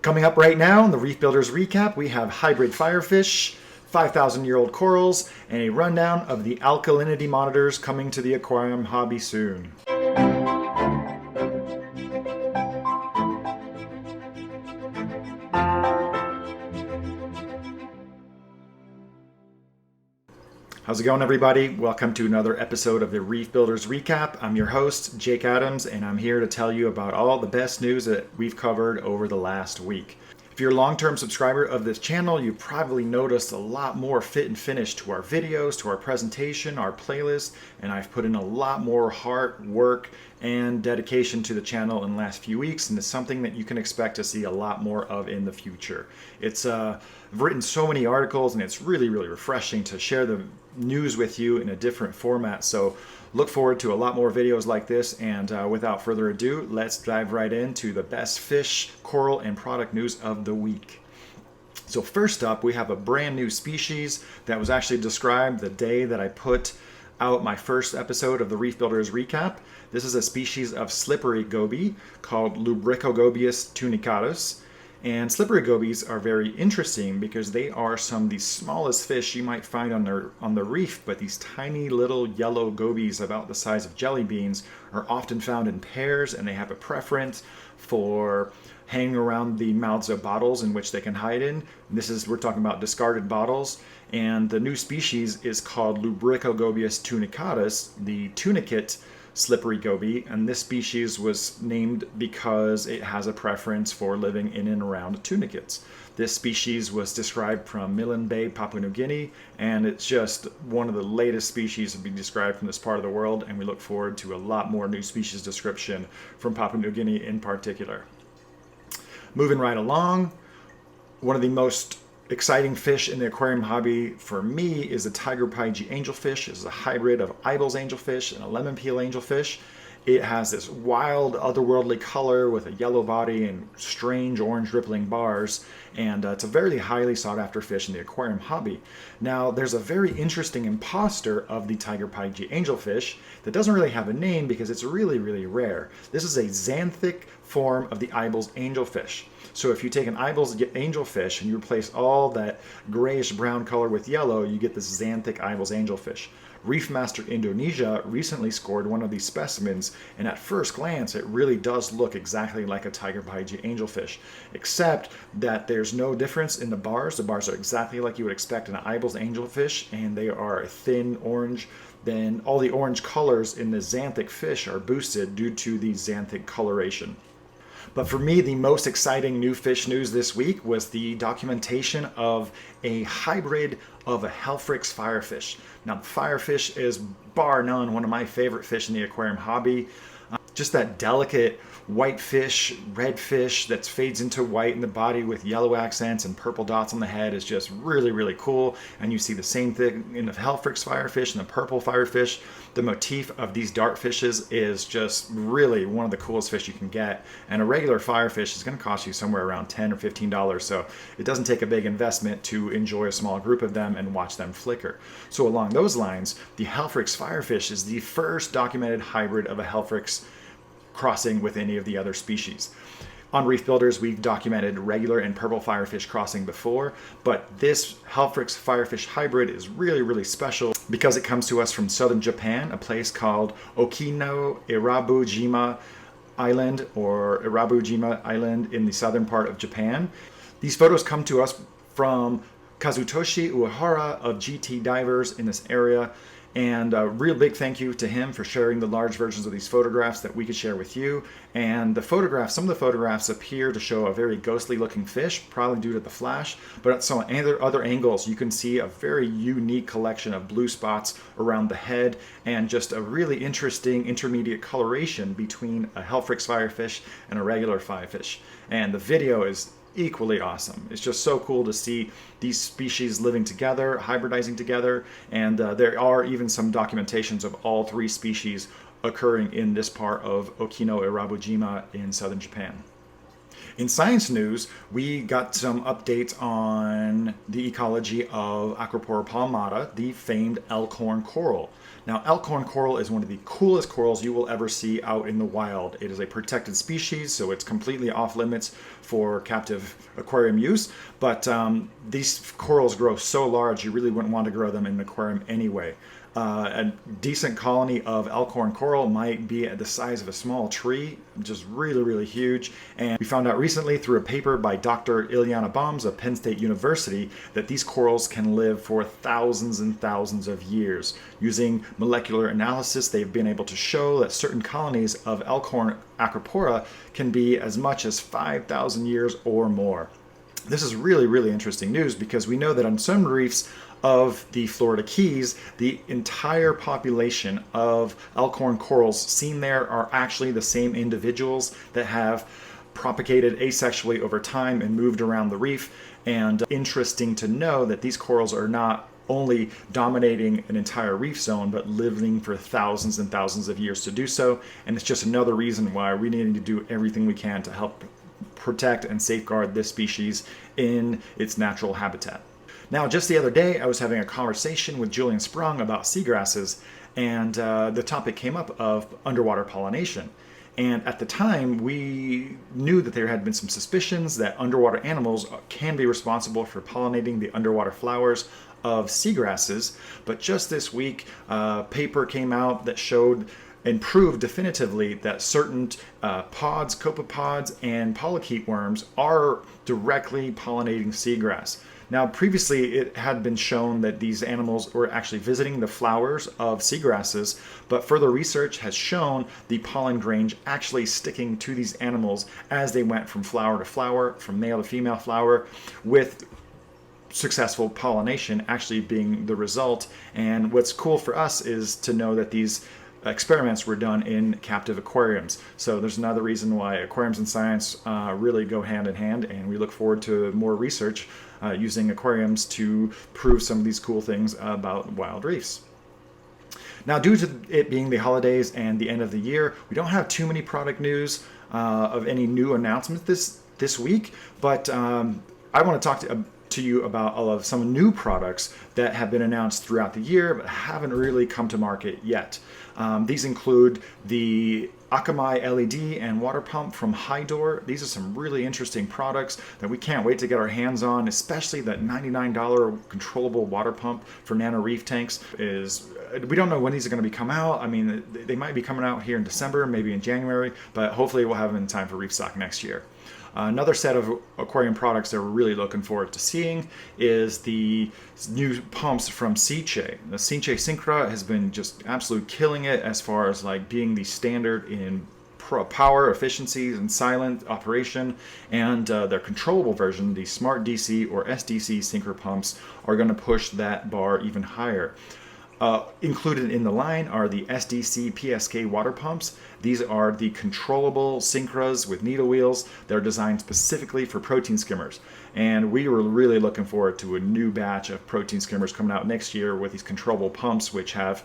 Coming up right now in the Reef Builders Recap, we have hybrid firefish, 5,000-year-old corals, and a rundown of the alkalinity monitors coming to the aquarium hobby soon. How's it going, everybody? Welcome to another episode of the Reef Builders Recap. I'm your host, Jake Adams, and I'm here to tell you about all the best news that we've covered over the last week. If you're a long-term subscriber of this channel, you probably noticed a lot more fit and finish to our videos, to our presentation, our playlist, and I've put in a lot more heart, work, and dedication to the channel in the last few weeks, and it's something that you can expect to see a lot more of in the future. I've written so many articles, and it's really refreshing to share the news with you in a different format. So look forward to a lot more videos like this, and without further ado, let's dive right into the best fish, coral, and product news of the week. So first up, we have a brand new species that was actually described the day that I put out my first episode of the Reef Builders Recap. This is a species of slippery goby called Lubricogobius tunicatus. And slippery gobies are very interesting because they are some of the smallest fish you might find on the reef, but these tiny little yellow gobies about the size of jelly beans are often found in pairs, and they have a preference for hanging around the mouths of bottles in which they can hide in. We're talking about discarded bottles, and the new species is called Lubricogobius tunicatus, the tunicate slippery goby, and this species was named because it has a preference for living in and around tunicates. This species was described from Milne Bay, Papua New Guinea, and it's just one of the latest species to be described from this part of the world, and we look forward to a lot more new species description from Papua New Guinea in particular. Moving right along, one of the most exciting fish in the aquarium hobby for me is the tiger pyge angelfish. This is a hybrid of Ibel's angelfish and a lemon peel angelfish. It has this wild, otherworldly color with a yellow body and strange orange rippling bars, and it's a very highly sought after fish in the aquarium hobby. Now, there's a very interesting imposter of the tiger pyge angelfish that doesn't really have a name because it's really rare. This is a xanthic form of the Ibel's angelfish. So if you take an Ibel's angelfish and you replace all that grayish brown color with yellow, you get this xanthic Ibel's angelfish. Reef Master Indonesia recently scored one of these specimens, and at first glance it really does look exactly like a tiger pyge angelfish, except that there's no difference in the bars. The bars are exactly like you would expect in an Ibel's angelfish, and they are a thin orange. Then all the orange colors in the xanthic fish are boosted due to the xanthic coloration. But for me, the most exciting new fish news this week was the documentation of a hybrid of a Helfrich's firefish. Now, the firefish is bar none one of my favorite fish in the aquarium hobby. Just that delicate white fish, red fish that fades into white in the body with yellow accents and purple dots on the head is just really cool. And you see the same thing in the Helfrich's firefish and the purple firefish. The motif of these dart fishes is just really one of the coolest fish you can get. And a regular firefish is going to cost you somewhere around $10 or $15. So it doesn't take a big investment to enjoy a small group of them and watch them flicker. So along those lines, the Helfrich's firefish is the first documented hybrid of a Helfrich's crossing with any of the other species. On Reef Builders, we've documented regular and purple firefish crossing before, but this Helfrich's firefish hybrid is really special because it comes to us from southern Japan, a place called Okino-Irabujima Island, or Irabujima Island in the southern part of Japan. These photos come to us from Kazutoshi Uehara of GT Divers in this area. And a real big thank you to him for sharing the large versions of these photographs that we could share with you. And some of the photographs appear to show a very ghostly looking fish, probably due to the flash, but at some other angles you can see a very unique collection of blue spots around the head and just a really interesting intermediate coloration between a Helfrich's firefish and a regular firefish. And the video is equally awesome. It's just so cool to see these species living together, hybridizing together, and there are even some documentations of all three species occurring in this part of Okino-Irabujima in southern Japan. In science news, we got some updates on the ecology of Acropora palmata, the famed Elkhorn Coral. Now, Elkhorn Coral is one of the coolest corals you will ever see out in the wild. It is a protected species, so it's completely off limits for captive aquarium use, but these corals grow so large you really wouldn't want to grow them in an aquarium anyway. A decent colony of Elkhorn coral might be at the size of a small tree, just really, really huge. And we found out recently through a paper by Dr. Ilyana Bombs of Penn State University that these corals can live for thousands and thousands of years. Using molecular analysis, they've been able to show that certain colonies of Elkhorn acropora can be as much as 5,000 years or more. This is really, really interesting news because we know that on some reefs of the Florida Keys, the entire population of Elkhorn corals seen there are actually the same individuals that have propagated asexually over time and moved around the reef. And interesting to know that these corals are not only dominating an entire reef zone, but living for thousands and thousands of years to do so. And it's just another reason why we need to do everything we can to help protect and safeguard this species in its natural habitat. Now, just the other day, I was having a conversation with Julian Sprung about seagrasses, and the topic came up of underwater pollination. And at the time, we knew that there had been some suspicions that underwater animals can be responsible for pollinating the underwater flowers of seagrasses. But just this week, a paper came out that showed and proved definitively that certain pods, copepods, and polychaete worms are directly pollinating seagrass. Now, previously it had been shown that these animals were actually visiting the flowers of seagrasses, but further research has shown the pollen grain actually sticking to these animals as they went from flower to flower, from male to female flower, with successful pollination actually being the result. And what's cool for us is to know that these experiments were done in captive aquariums. So there's another reason why aquariums and science really go hand in hand, and we look forward to more research using aquariums to prove some of these cool things about wild reefs. Now, due to it being the holidays and the end of the year, we don't have too many product news of any new announcements this week, but I want to talk to you about some new products that have been announced throughout the year but haven't really come to market yet. These include the Akamai LED and water pump from Hydor. These are some really interesting products that we can't wait to get our hands on, especially that $99 controllable water pump for nano reef tanks. We don't know when these are going to come out. I mean, they might be coming out here in December, maybe in January, but hopefully we'll have them in time for reef stock next year. Another set of aquarium products that we're really looking forward to seeing is the new pumps from Seache. The Seache Synchra has been just absolutely killing it as far as like being the standard in power, efficiencies, and silent operation. And their controllable version, the Smart DC or SDC Synchra pumps, are going to push that bar even higher. Included in the line are the SDC PSK water pumps. These are the controllable Synchras with needle wheels. They're designed specifically for protein skimmers. And we were really looking forward to a new batch of protein skimmers coming out next year with these controllable pumps, which have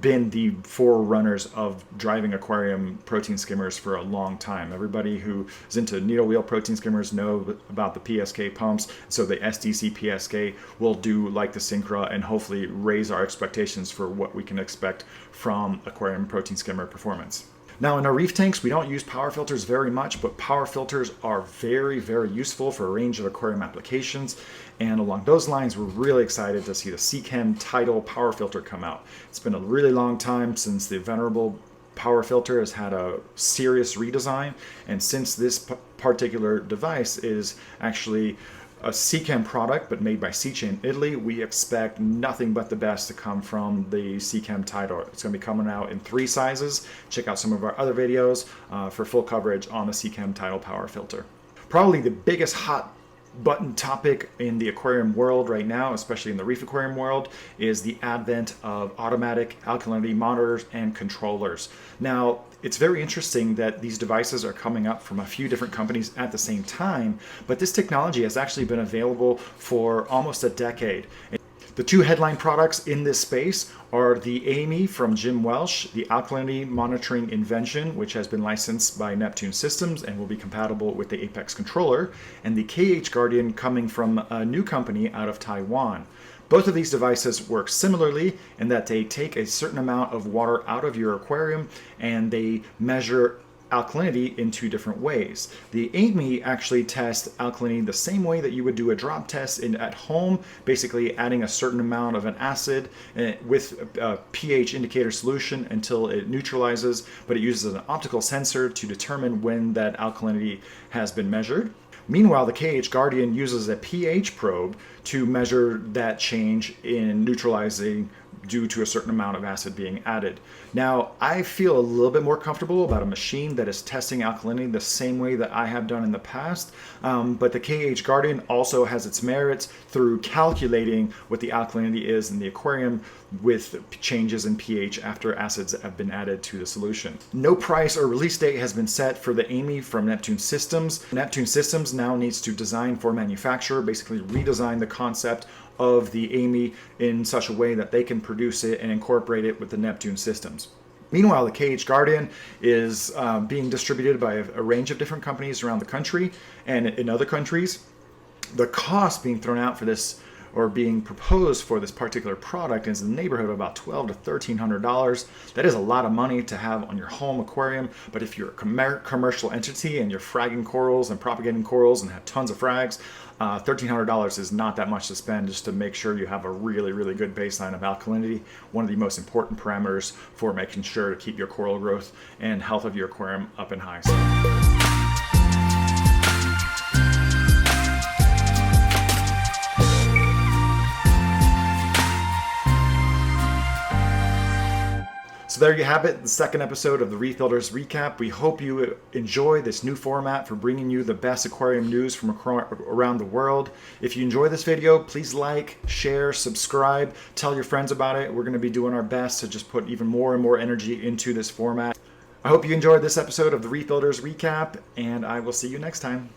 been the forerunners of driving aquarium protein skimmers for a long time. Everybody who is into needle wheel protein skimmers know about the PSK pumps, so the SDC PSK will do like the Synchra and hopefully raise our expectations for what we can expect from aquarium protein skimmer performance. Now, in our reef tanks, we don't use power filters very much, but power filters are very, very useful for a range of aquarium applications. And along those lines, we're really excited to see the Seachem Tidal power filter come out. It's been a really long time since the venerable power filter has had a serious redesign. And since this particular device is actually a Seachem product, but made by Seache in Italy, we expect nothing but the best to come from the Seachem Tidal. It's going to be coming out in 3 sizes. Check out some of our other videos for full coverage on the Seachem Tidal power filter. Probably the biggest hot button topic in the aquarium world right now, especially in the reef aquarium world, is the advent of automatic alkalinity monitors and controllers. Now, it's very interesting that these devices are coming up from a few different companies at the same time, but this technology has actually been available for almost a decade. The two headline products in this space are the AMI from Jim Welsh, the Alkalinity Monitoring invention, which has been licensed by Neptune Systems and will be compatible with the Apex controller, and the KH Guardian coming from a new company out of Taiwan. Both of these devices work similarly in that they take a certain amount of water out of your aquarium and they measure alkalinity in two different ways. The AMI actually tests alkalinity the same way that you would do a drop test at home, basically adding a certain amount of an acid with a pH indicator solution until it neutralizes, but it uses an optical sensor to determine when that alkalinity has been measured. Meanwhile, the KH Guardian uses a pH probe to measure that change in neutralizing due to a certain amount of acid being added. Now, I feel a little bit more comfortable about a machine that is testing alkalinity the same way that I have done in the past, but the KH Guardian also has its merits through calculating what the alkalinity is in the aquarium with changes in pH after acids have been added to the solution. No price or release date has been set for the AMI from Neptune Systems. Neptune Systems now needs to design for manufacture, basically redesign the concept of the AMI in such a way that they can produce it and incorporate it with the Neptune systems. Meanwhile, the KH Guardian is being distributed by a range of different companies around the country and in other countries. The cost being thrown out for this or being proposed for this particular product is in the neighborhood of about $1,200 to $1,300. That is a lot of money to have on your home aquarium, but if you're a commercial entity and you're fragging corals and propagating corals and have tons of frags, $1,300 is not that much to spend just to make sure you have a really, really good baseline of alkalinity, one of the most important parameters for making sure to keep your coral growth and health of your aquarium up and high. So there you have it, the second episode of the Reef Builders Recap. We hope you enjoy this new format for bringing you the best aquarium news from around the world. If you enjoy this video, please like, share, subscribe, tell your friends about it. We're going to be doing our best to just put even more and more energy into this format. I hope you enjoyed this episode of the Reef Builders Recap, and I will see you next time.